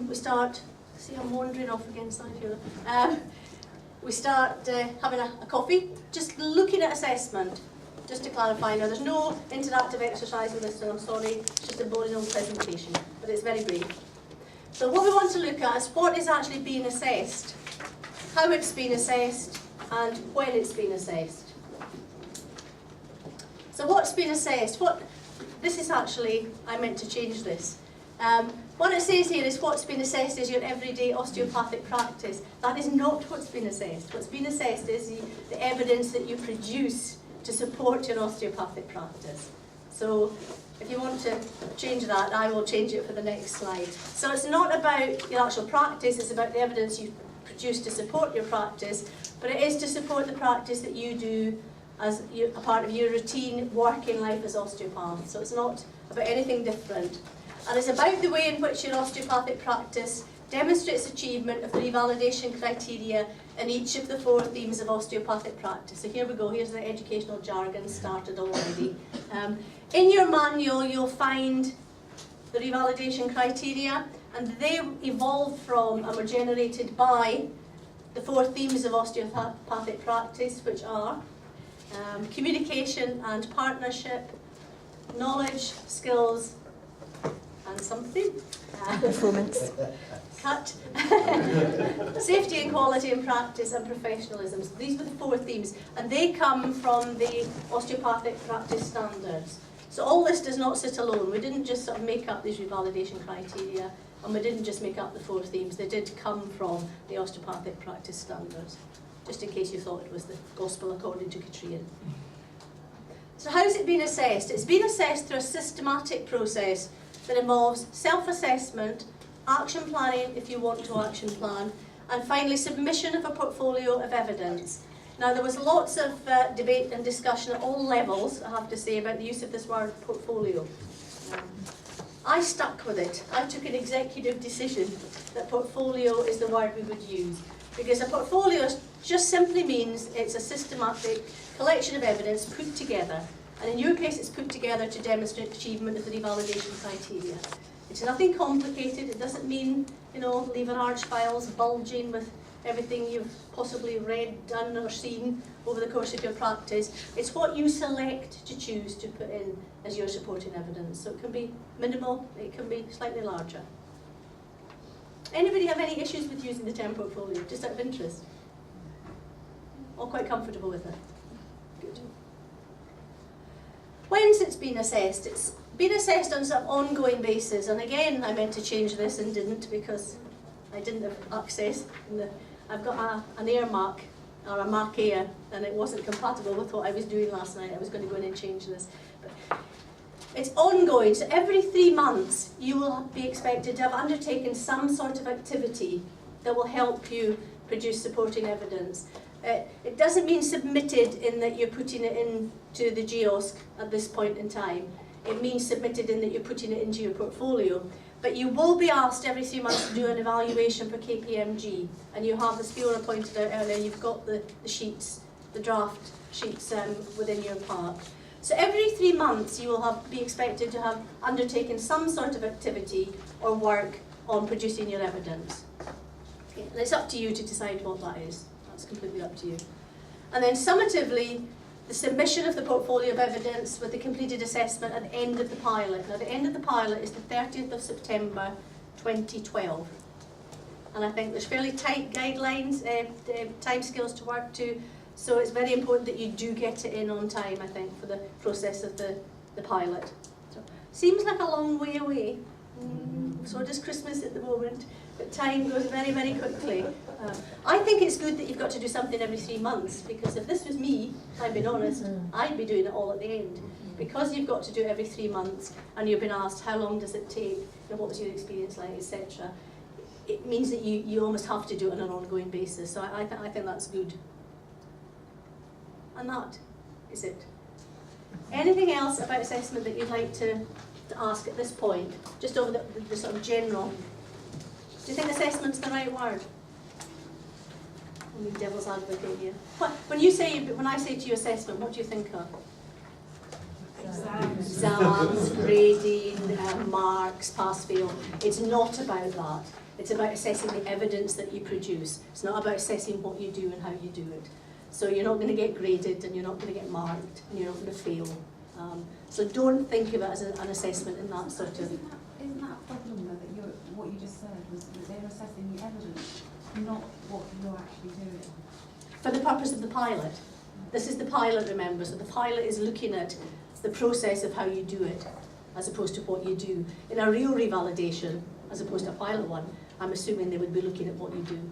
we start, see I'm wandering off again, sorry if you're, we start having a coffee, just looking at assessment, just to clarify. Now there's no interactive exercise with this, so I'm sorry, it's just a boring old presentation, but it's very brief. So what we want to look at is what is actually being assessed, how it's been assessed, and when it's been assessed. So what's been assessed? This is actually, I meant to change this. What it says here is what's been assessed is your everyday osteopathic practice. That is not what's been assessed. What's been assessed is the evidence that you produce to support your osteopathic practice. So if you want to change that, I will change it for the next slide. So it's not about your actual practice, it's about the evidence you produce to support your practice, but it is to support the practice that you do as a part of your routine working life as osteopath. So it's not about anything different. And it's about the way in which your osteopathic practice demonstrates achievement of the revalidation criteria in each of the 4 themes of osteopathic practice. So here we go, here's the educational jargon started already. In your manual you'll find the revalidation criteria, and they evolved from and were generated by the 4 themes of osteopathic practice, which are communication and partnership, knowledge, skills, and something. Performance. Cut. Safety and quality in practice and professionalism. So these were the 4 themes, and they come from the osteopathic practice standards. So all this does not sit alone. We didn't just sort of make up these revalidation criteria, and we didn't just make up the 4 themes. They did come from the osteopathic practice standards, just in case you thought it was the gospel according to Katrina. So how's it been assessed? It's been assessed through a systematic process that involves self-assessment, action planning if you want to action plan, and finally submission of a portfolio of evidence. Now there was lots of debate and discussion at all levels, I have to say, about the use of this word portfolio. I stuck with it. I took an executive decision that portfolio is the word we would use, because a portfolio just simply means it's a systematic collection of evidence put together. And in your case, it's put together to demonstrate achievement of the revalidation criteria. It's nothing complicated. It doesn't mean, leave large files bulging with everything you've possibly read, done, or seen over the course of your practice. It's what you select to choose to put in as your supporting evidence. So it can be minimal, it can be slightly larger. Anybody have any issues with using the term portfolio, just out of interest? All quite comfortable with it? Good. When's it's been assessed? It's been assessed on some ongoing basis, and again I meant to change this and didn't because I didn't have access. I've got an earmark, or a mark air, and it wasn't compatible with what I was doing last night. I was going to go in and change this. But it's ongoing, so every 3 months you will be expected to have undertaken some sort of activity that will help you produce supporting evidence. It doesn't mean submitted in that you're putting it into the GOsC at this point in time. It means submitted in that you're putting it into your portfolio. But you will be asked every 3 months to do an evaluation for KPMG. And you have, as Fiona pointed out earlier, you've got the sheets, the draft sheets within your part. So every 3 months you will be expected to have undertaken some sort of activity or work on producing your evidence. Okay, and it's up to you to decide what that is. That's completely up to you. And then summatively, the submission of the portfolio of evidence with the completed assessment at the end of the pilot. Now the end of the pilot is the 30th of September 2012. And I think there's fairly tight guidelines, timescales to work to, so it's very important that you do get it in on time, I think, for the process of the pilot. So, seems like a long way away, so does Christmas at the moment, but time goes very, very quickly. I think it's good that you've got to do something every 3 months, because if this was me, if I'm being honest, I'd be doing it all at the end. Because you've got to do it every 3 months, and you've been asked how long does it take, and what was your experience like, etc. It means that you almost have to do it on an ongoing basis, so I think that's good. And that is it. Anything else about assessment that you'd like to ask at this point, just over the sort of general? Do you think assessment's the right word? I'm the devil's advocate here. When I say to you assessment, what do you think of? exams, grading, marks, pass, fail. It's not about that. It's about assessing the evidence that you produce. It's not about assessing what you do and how you do it. So you're not going to get graded, and you're not going to get marked, and you're not going to fail. So don't think of it as an assessment in that sort of... Isn't that a problem though, that what you just said was that they're assessing the evidence, not what you're actually doing? For the purpose of the pilot. This is the pilot, remember, so the pilot is looking at the process of how you do it, as opposed to what you do. In a real revalidation, as opposed to a pilot one, I'm assuming they would be looking at what you do.